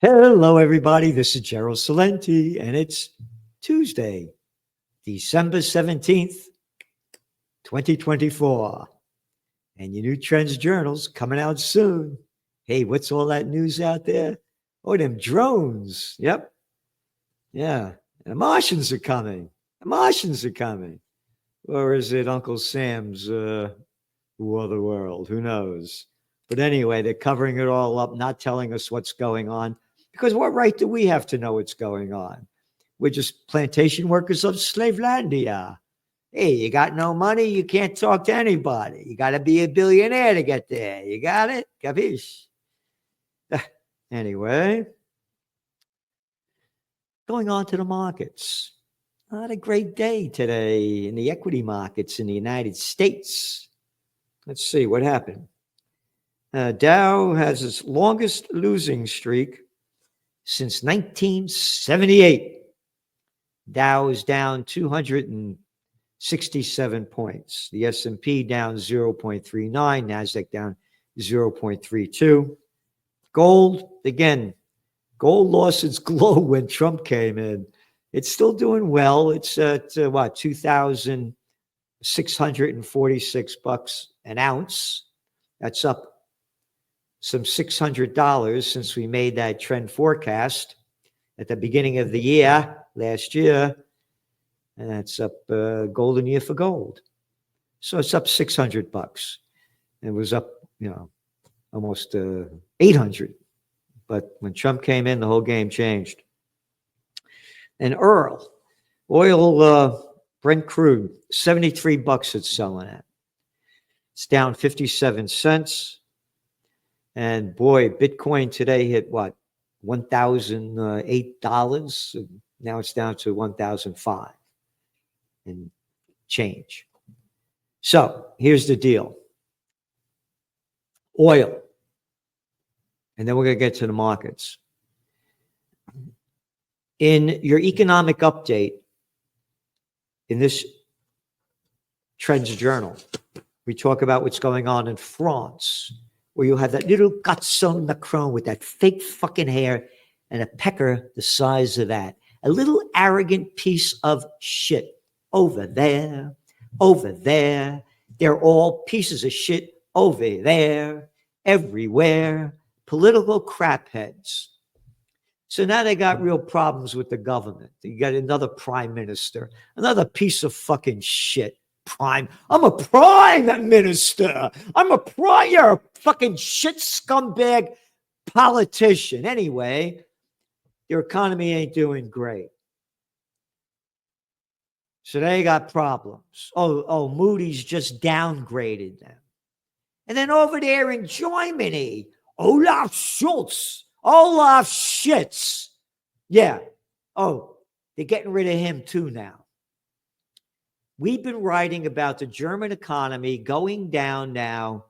Hello, everybody. This is Gerald Salenti, and it's Tuesday, December 17th, 2024. And your new Trends Journal's coming out soon. Hey, what's all that news out there? Oh, them drones. Yep. Yeah. And the Martians are coming. The Martians are coming. Or is it Uncle Sam's War of the World? Who knows? But anyway, they're covering it all up, not telling us what's going on. Because what right do we have to know what's going on? We're just plantation workers of Slavelandia. Hey, you got no money, you can't talk to anybody. You got to be a billionaire to get there. You got it? Capiche? Anyway, going on to the markets. Not a great day today in the equity markets in the United States. Let's see what happened. Dow has its longest losing streak since 1978. Dow is down 267 points. The S&P down 0.39, NASDAQ down 0.32. Gold, again, gold lost its glow when Trump came in. It's still doing well. It's at $2,646 an ounce. That's up some $600 since we made that trend forecast at the beginning of the year, last year. And that's up golden year for gold. So it's up $600. It was up, almost 800. But when Trump came in, the whole game changed. And oil, Brent crude, $73 it's selling at. It's down 57 cents. And boy, Bitcoin today hit what? $1,008. Now it's down to $1,005 and change. So here's the deal. Oil. And then we're going to get to the markets. In your economic update, in this Trends Journal, we talk about what's going on in France, where you have that little garçon Macron with that fake fucking hair and a pecker the size of that. A little arrogant piece of shit. Over there, over there. They're all pieces of shit over there, everywhere. Political crapheads. So now they got real problems with the government. You got another prime minister, another piece of fucking shit. I'm a prime minister. You're a fucking shit scumbag politician. Anyway, your economy ain't doing great. So they got problems. Moody's just downgraded them. And then over there in Germany, Olaf Schitz. Yeah. Oh, they're getting rid of him too now. We've been writing about the German economy going down now.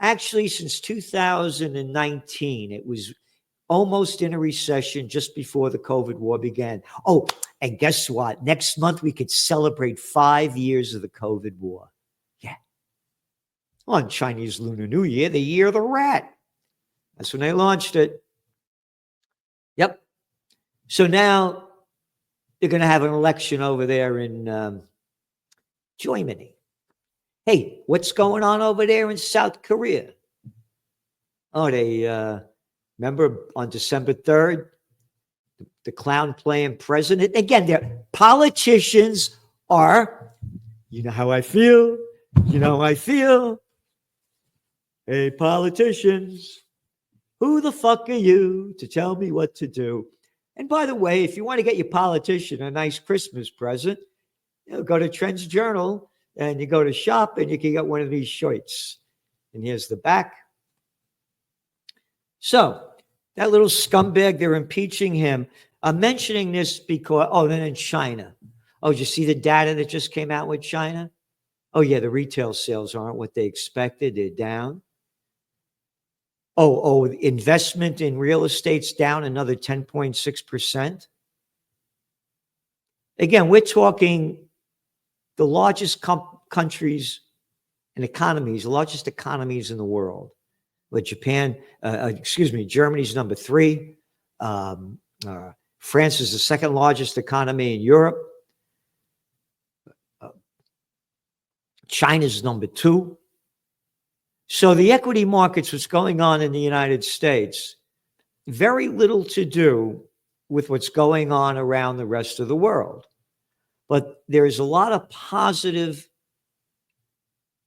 Actually, since 2019, it was almost in a recession just before the COVID war began. Oh, and guess what? Next month, we could celebrate 5 years of the COVID war. Yeah. On Chinese Lunar New Year, the year of the rat. That's when they launched it. Yep. So now they're going to have an election over there in Germany. Hey, what's going on over there in South Korea? Oh, they remember on December 3rd, the clown playing president. Again, their politicians are, you know how I feel. You know how I feel. Hey, politicians, who the fuck are you to tell me what to do? And by the way, if you want to get your politician a nice Christmas present, go to Trends Journal and you go to shop and you can get one of these shirts. And here's the back. So that little scumbag, they're impeaching him. I'm mentioning this because, then in China. Oh, did you see the data that just came out with China? Oh, yeah, the retail sales aren't what they expected. They're down. Investment in real estate's down another 10.6%. Again, we're talking the largest countries and economies, the largest economies in the world. But Germany's number 3. France is the second largest economy in Europe. China's number 2. So the equity markets, what's going on in the United States, very little to do with what's going on around the rest of the world. But there's a lot of positive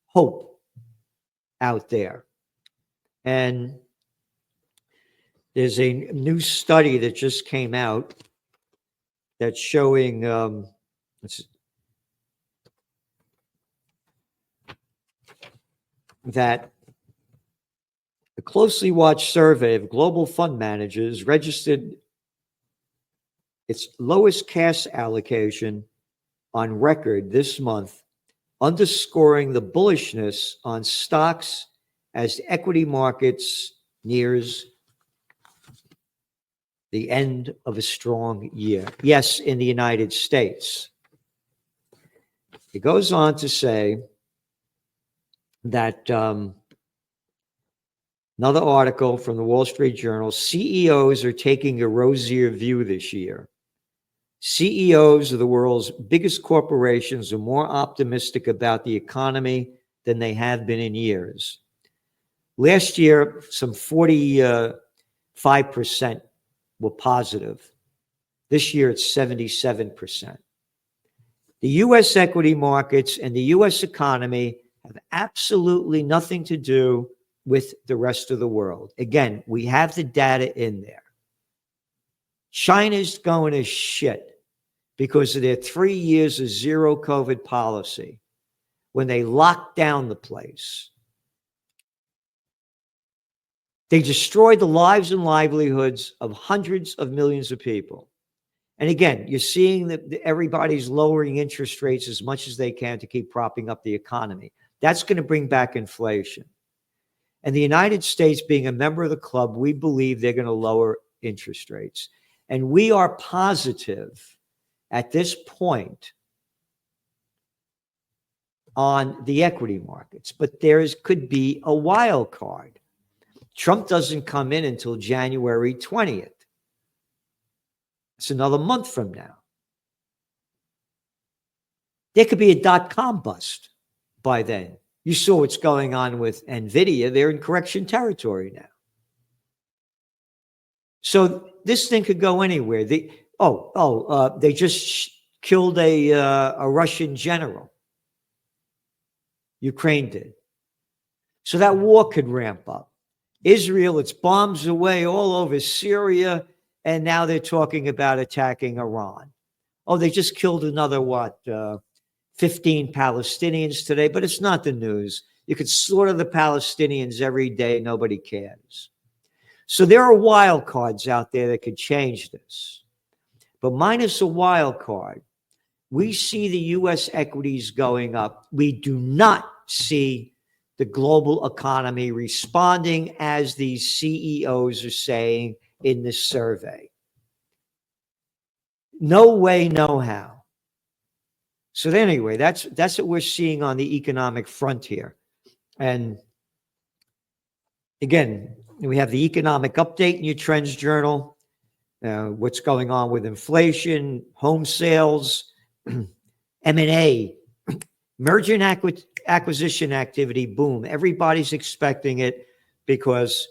hope out there. And there's a new study that just came out that's showing that a closely watched survey of global fund managers registered its lowest cash allocation on record this month, underscoring the bullishness on stocks as the equity markets nears the end of a strong year. Yes, in the United States. It goes on to say that another article from the Wall Street Journal, CEOs are taking a rosier view this year. CEOs of the world's biggest corporations are more optimistic about the economy than they have been in years. Last year, some 45% were positive. This year, it's 77%. The U.S. equity markets and the U.S. economy have absolutely nothing to do with the rest of the world. Again, we have the data in there. China's going to shit because of their 3 years of zero COVID policy when they locked down the place. They destroyed the lives and livelihoods of hundreds of millions of people. And again, you're seeing that everybody's lowering interest rates as much as they can to keep propping up the economy. That's going to bring back inflation. And the United States, being a member of the club, we believe they're going to lower interest rates. And we are positive at this point on the equity markets, but could be a wild card. Trump doesn't come in until January 20th. It's another month from now. There could be a dot-com bust by then. You saw what's going on with NVIDIA. They're in correction territory now. So this thing could go anywhere. They just killed a Russian general. Ukraine did. So that war could ramp up. Israel, its bombs away all over Syria, and now they're talking about attacking Iran. Oh, they just killed another, 15 Palestinians today, but it's not the news. You could slaughter the Palestinians every day. Nobody cares. So there are wild cards out there that could change this. But minus a wild card, we see the U.S. equities going up. We do not see the global economy responding as these CEOs are saying in this survey. No way, no how. So anyway, that's what we're seeing on the economic front here. And again, we have the economic update in your Trends Journal, what's going on with inflation, home sales, M&A, merger and acquisition activity, boom. Everybody's expecting it because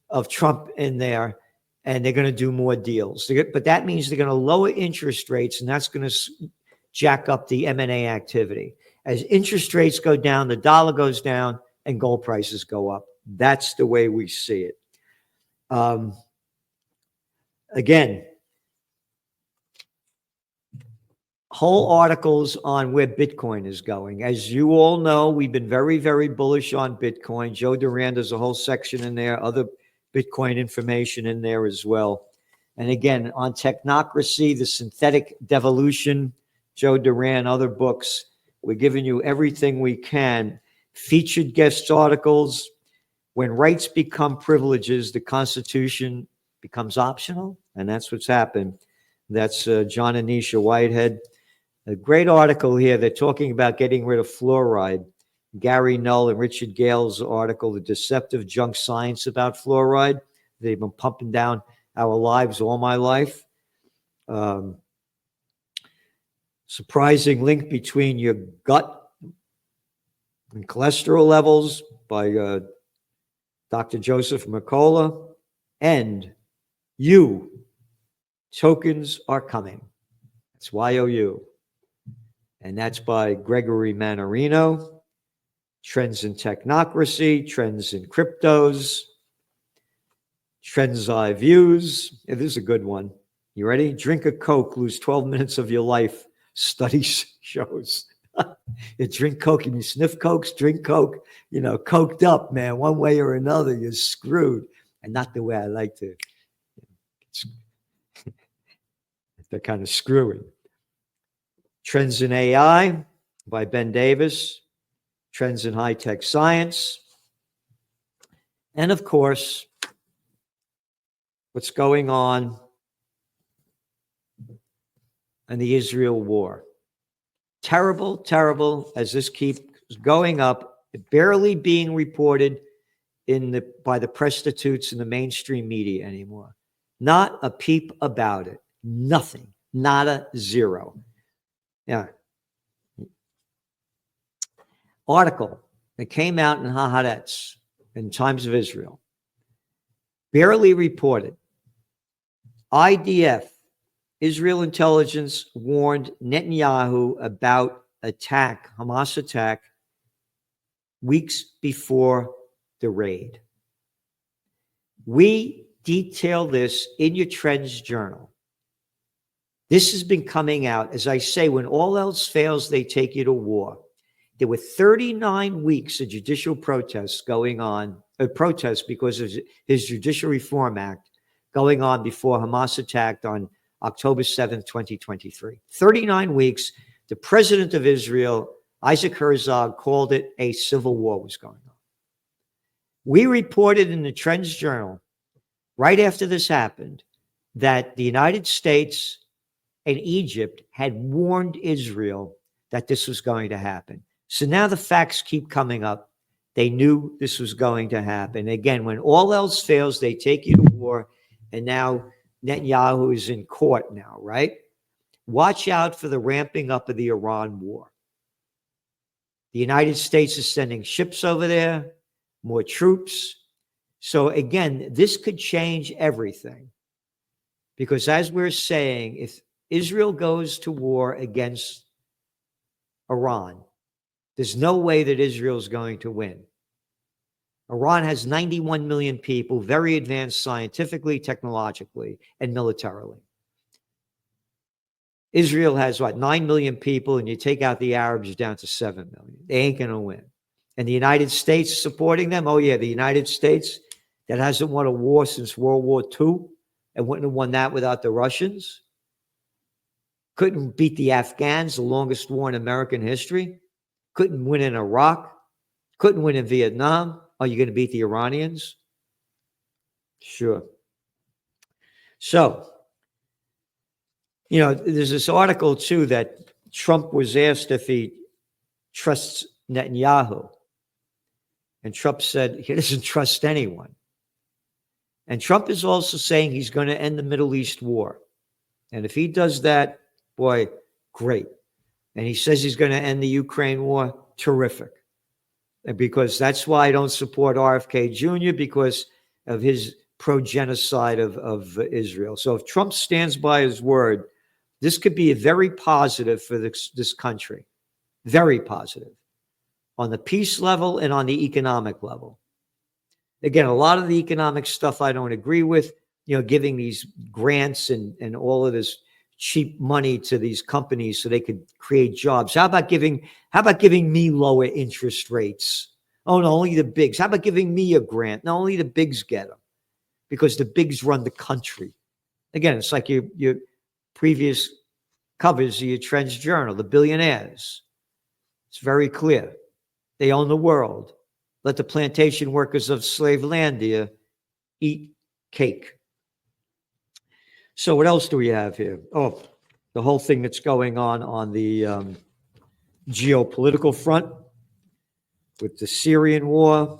of Trump in there, and they're going to do more deals. But that means they're going to lower interest rates, and that's going to jack up the M&A activity. As interest rates go down, the dollar goes down, and gold prices go up. That's the way we see it. Again, whole articles on where Bitcoin is going. As you all know, we've been very, very bullish on Bitcoin. Joe Duran does a whole section in there, other Bitcoin information in there as well. And again, on technocracy, the synthetic devolution, Joe Duran, other books, we're giving you everything we can. Featured guest articles. When rights become privileges, the Constitution becomes optional, and that's what's happened. That's John Anisha Whitehead. A great article here. They're talking about getting rid of fluoride. Gary Null and Richard Gale's article, The Deceptive Junk Science About Fluoride. They've been pumping down our lives all my life. Surprising link between your gut and cholesterol levels by Dr. Joseph Mercola, and you. Tokens are coming. It's YOU. And that's by Gregory Mannarino. Trends in Technocracy, Trends in Cryptos, Trends I Views. Yeah, this is a good one. You ready? Drink a Coke, lose 12 minutes of your life. Study shows. You drink Coke and you sniff Cokes, drink Coke, coked up, man. One way or another, you're screwed. And not the way I like to. They're kind of screwy. Trends in AI by Ben Davis. Trends in high-tech science. And of course, what's going on in the Israel war. Terrible, terrible, as this keeps going up, barely being reported by the prostitutes in the mainstream media anymore. Not a peep about it. Nothing. Nada, zero. Yeah. Article that came out in Haaretz in Times of Israel. Barely reported. IDF, Israel intelligence, warned Netanyahu about Hamas attack, weeks before the raid. We detail this in your Trends Journal. This has been coming out, as I say, when all else fails, they take you to war. There were 39 weeks of judicial protests going on, protests because of his Judicial Reform Act going on before Hamas attacked on October 7th, 2023. 39 weeks. The president of Israel, Isaac Herzog, called it a civil war was going on. We reported in the Trends Journal, right after this happened, that the United States and Egypt had warned Israel that this was going to happen. So now the facts keep coming up. They knew this was going to happen. Again, when all else fails, they take you to war. And now Netanyahu is in court now, right? Watch out for the ramping up of the Iran war. The United States is sending ships over there, more troops. So again, this could change everything. Because as we're saying, if Israel goes to war against Iran, there's no way that Israel is going to win. Iran has 91 million people, very advanced scientifically, technologically, and militarily. Israel has, 9 million people, and you take out the Arabs, you're down to 7 million. They ain't going to win. And the United States supporting them? Oh, yeah, the United States that hasn't won a war since World War II and wouldn't have won that without the Russians. Couldn't beat the Afghans, the longest war in American history. Couldn't win in Iraq. Couldn't win in Vietnam. Are you going to beat the Iranians? Sure. So, there's this article, too, that Trump was asked if he trusts Netanyahu. And Trump said he doesn't trust anyone. And Trump is also saying he's going to end the Middle East war. And if he does that, boy, great. And he says he's going to end the Ukraine war, terrific. And because that's why I don't support RFK Jr., because of his pro-genocide of Israel. So if Trump stands by his word, this could be a very positive for this country. Very positive. On the peace level and on the economic level. Again, a lot of the economic stuff I don't agree with, giving these grants and all of this cheap money to these companies so they could create jobs. How about giving me lower interest rates? Oh, no, only the bigs. How about giving me a grant? No, only the bigs get them because the bigs run the country. Again, it's like your previous covers of your Trends Journal, the billionaires. It's very clear. They own the world. Let the plantation workers of Slavelandia eat cake. So what else do we have here? Oh, the whole thing that's going on the geopolitical front with the Syrian war,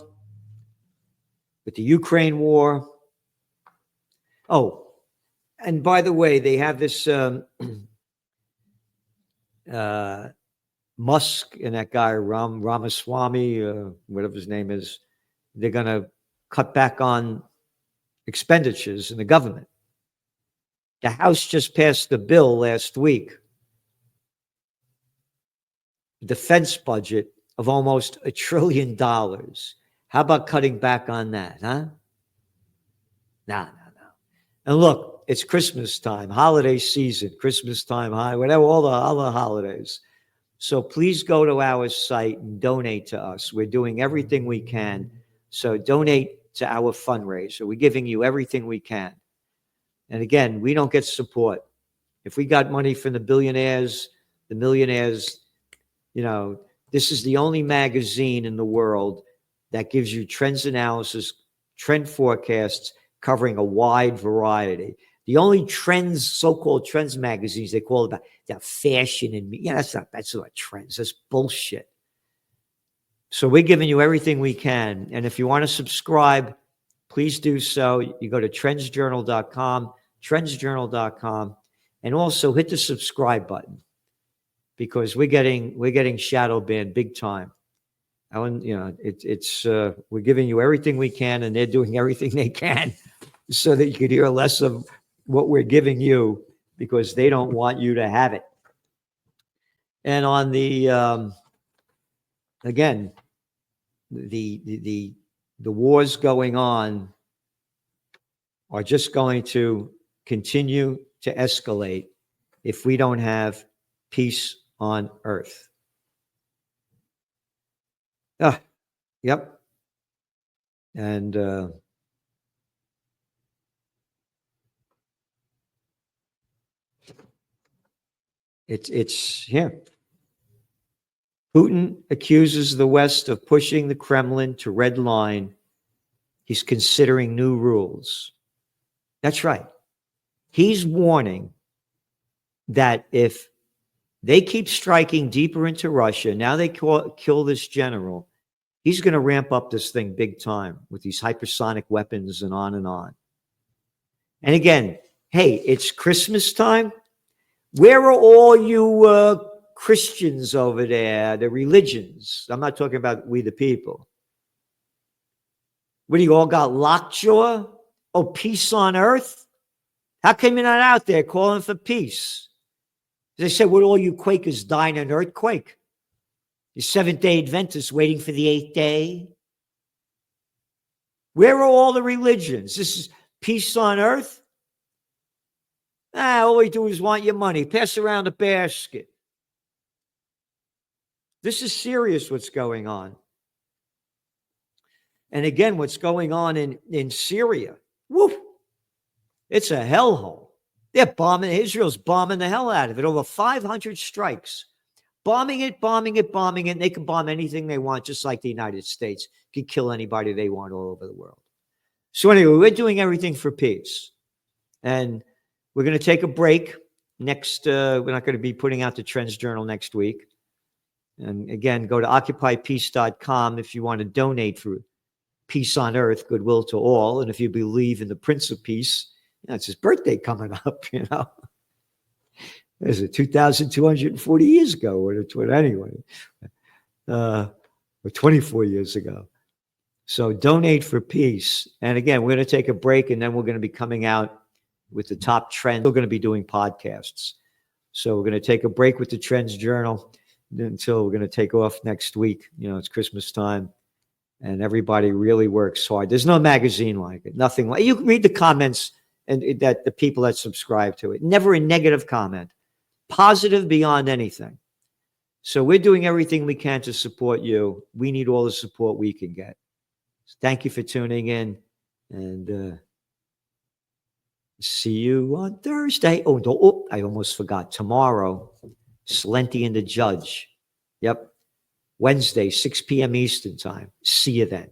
with the Ukraine war. Oh, And by the way, they have this Musk and that guy Ramaswamy, whatever his name is. They're going to cut back on expenditures in the government. The House just passed the bill last week, defense budget of almost $1 trillion. How about cutting back on that, huh? No. And look, it's Christmas time, holiday season, Christmas time, whatever, all the holidays. So please go to our site and donate to us. We're doing everything we can. So donate to our fundraiser. We're giving you everything we can. And again, we don't get support. If we got money from the billionaires, the millionaires, this is the only magazine in the world that gives you trends analysis, trend forecasts, covering a wide variety. The only trends, so-called trends magazines, they call it about that fashion and that's not trends. That's bullshit. So we're giving you everything we can. And if you want to subscribe, please do so. You go to trendsjournal.com, and also hit the subscribe button, because we're getting shadow banned big time. We're giving you everything we can, and they're doing everything they can so that you could hear less of what we're giving you, because they don't want you to have it. And on the again, the wars going on are just going to continue to escalate if we don't have peace on earth. Yep. And it's here. Putin accuses the West of pushing the Kremlin to red line. He's considering new rules. That's right. He's warning that if they keep striking deeper into Russia, now they kill this general, he's going to ramp up this thing big time with these hypersonic weapons and on and on. And again, hey, it's Christmas time. Where are all you Christians over there, the religions? I'm not talking about we the people. What do you all got, lockjaw? Oh, peace on earth? How come you're not out there calling for peace? They said, would all you Quakers die in an earthquake? You Seventh-day Adventists waiting for the eighth day? Where are all the religions? This is peace on earth? All we do is want your money. Pass around a basket. This is serious what's going on. And again, what's going on in Syria. Woo! It's a hellhole. They're bombing. Israel's bombing the hell out of it. Over 500 strikes. Bombing it. And they can bomb anything they want, just like the United States can kill anybody they want all over the world. So anyway, we're doing everything for peace. And we're going to take a break next. We're not going to be putting out the Trends Journal next week. And again, go to occupypeace.com if you want to donate for peace on earth, goodwill to all. And if you believe in the Prince of Peace, it's his birthday coming up, Is it 2,240 years ago? Or anyway, or 24 years ago. So donate for peace. And again, we're going to take a break, and then we're going to be coming out with the top trends. We're going to be doing podcasts. So we're going to take a break with the Trends Journal until we're going to take off next week. It's Christmas time, and everybody really works hard. There's no magazine like it. Nothing like. You read the comments and that the people that subscribe to it. Never a negative comment. Positive beyond anything. So we're doing everything we can to support you. We need all the support we can get. Thank you for tuning in, and see you on Thursday. Oh, I almost forgot. Tomorrow, Slenty and the Judge. Yep. Wednesday, 6 p.m. Eastern time. See you then.